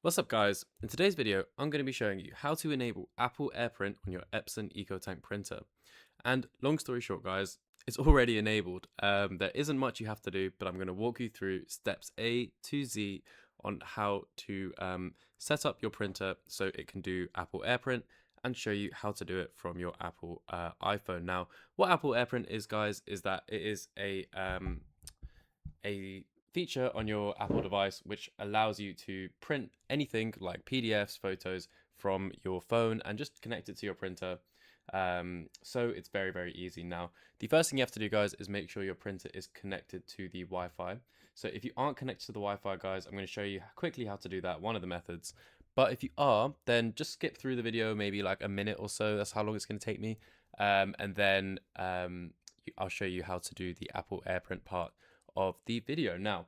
What's up guys? In today's video, I'm going to be showing you how to enable Apple AirPrint on your Epson EcoTank printer. And long story short guys, it's already enabled. There isn't much you have to do, but I'm going to walk you through steps A to Z on how to set up your printer so it can do Apple AirPrint and show you how to do it from your Apple iPhone. Now, what Apple AirPrint is guys, is that it is a feature on your Apple device which allows you to print anything like PDFs, photos from your phone and just connect it to your printer. So it's very, very easy. Now, the first thing you have to do, guys, is make sure your printer is connected to the Wi-Fi. So if you aren't connected to the Wi-Fi, guys, I'm going to show you quickly how to do that, one of the methods. But if you are, then just skip through the video, maybe like a minute or so. That's how long it's going to take me. And then I'll show you how to do the Apple AirPrint part of the video. Now,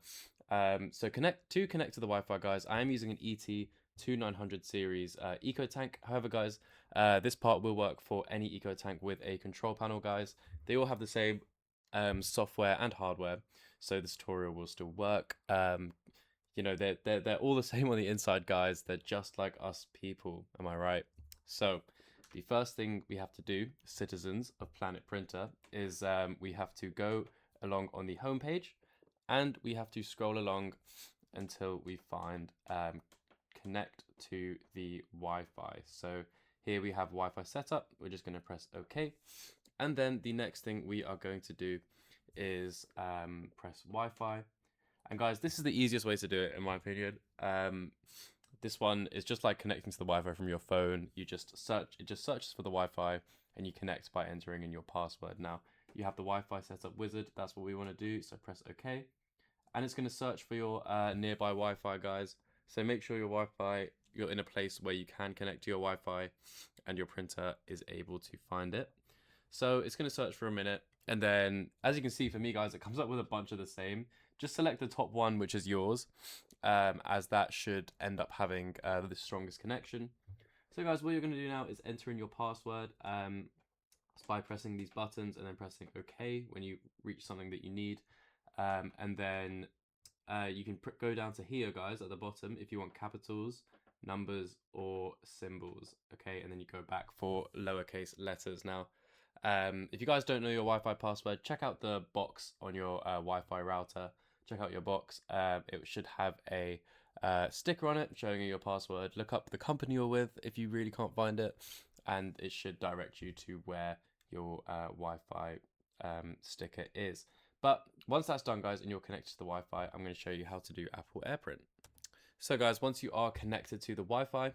so connect to the Wi-Fi, guys. I am using an ET-2950 series EcoTank. However, guys, this part will work for any EcoTank with a control panel, guys. They all have the same software and hardware, so this tutorial will still work. You know, they're all the same on the inside, guys. They're just like us people. Am I right? So the first thing we have to do, citizens of Planet Printer, is we have to go along on the home page and we have to scroll along until we find connect to the Wi-Fi. So here we have Wi-Fi setup. We're just going to press OK, and then the next thing we are going to do is press Wi-Fi. And guys, this is the easiest way to do it in my opinion. This one is just like connecting to the Wi-Fi from your phone. You just search, it just searches for the Wi-Fi and you connect by entering in your password. Now, you have the Wi-Fi setup wizard. That's what we want to do. So press OK. And it's going to search for your nearby Wi-Fi, guys. So make sure your Wi-Fi, you're in a place where you can connect to your Wi-Fi and your printer is able to find it. So it's going to search for a minute. And then, as you can see for me, guys, it comes up with a bunch of the same. Just select the top one, which is yours, as that should end up having the strongest connection. So guys, what you're going to do now is enter in your password by pressing these buttons and then pressing OK when you reach something that you need. And then you can go down to here, guys, at the bottom if you want capitals, numbers, or symbols. Okay, and then you go back for lowercase letters. Now, if you guys don't know your Wi-Fi password, check out the box on your Wi-Fi router. Check out your box. It should have a sticker on it showing you your password. Look up the company you're with if you really can't find it, and it should direct you to where your Wi-Fi sticker is. But once that's done, guys, and you're connected to the Wi-Fi, I'm going to show you how to do Apple AirPrint. So guys, once you are connected to the Wi-Fi,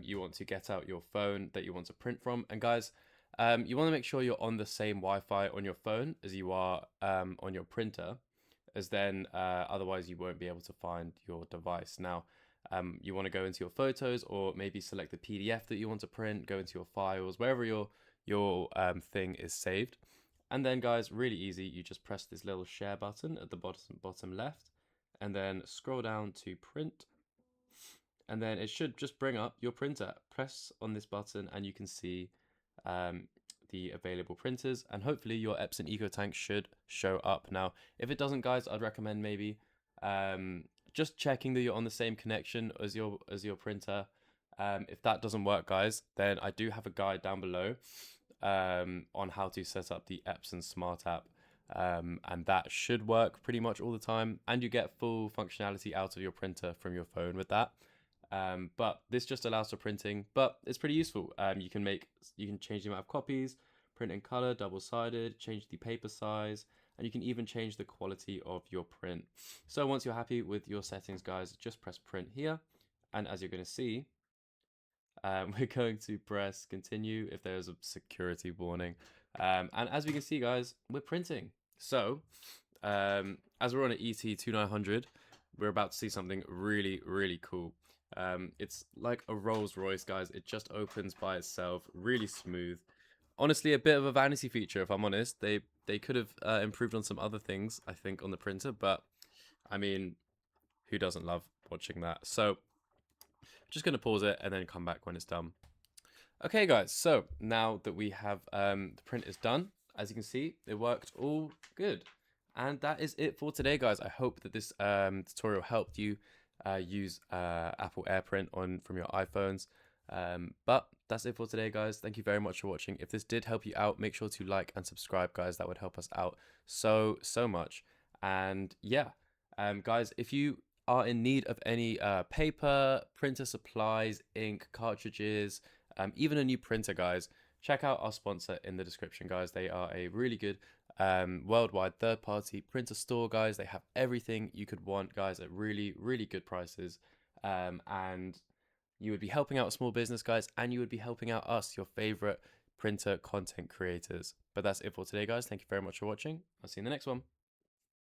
you want to get out your phone that you want to print from. And guys, you want to make sure you're on the same Wi-Fi on your phone as you are on your printer, as then otherwise you won't be able to find your device. Now, you want to go into your photos or maybe select the PDF that you want to print, go into your files, wherever your thing is saved. And then guys, really easy, you just press this little share button at the bottom left and then scroll down to print. And then it should just bring up your printer. Press on this button and you can see the available printers, and hopefully your Epson EcoTank should show up. Now, if it doesn't, guys, I'd recommend maybe just checking that you're on the same connection as your printer. If that doesn't work, guys, then I do have a guide down below on how to set up the Epson Smart app, and that should work pretty much all the time, and you get full functionality out of your printer from your phone with that. But this just allows for printing, but it's pretty useful. You can change the amount of copies, print in color, double-sided, change the paper size, and you can even change the quality of your print. So once you're happy with your settings, guys, just press print here, and as you're going to see, we're going to press continue if there's a security warning. And as we can see, guys, we're printing. So as we're on an ET-2950, we're about to see something really, really cool. It's like a Rolls Royce, guys. It just opens by itself, really smooth. Honestly, a bit of a vanity feature, if I'm honest. They could have improved on some other things, I think, on the printer, but I mean, who doesn't love watching that? So just going to pause it and then come back when it's done. Okay, guys, so now that we have the print is done, as you can see, it worked all good. And that is it for today, guys. I hope that this tutorial helped you use Apple AirPrint on from your iPhones. But that's it for today, guys. Thank you very much for watching. If this did help you out, make sure to like and subscribe, guys. That would help us out so much. And yeah, guys, if you are in need of any paper, printer supplies, ink, cartridges, even a new printer, guys, check out our sponsor in the description, guys. They are a really good worldwide third-party printer store, guys. They have everything you could want, guys, at really good prices. And you would be helping out a small business, guys, and you would be helping out us, your favorite printer content creators. But that's it for today, guys. Thank you very much for watching. I'll see you in the next one.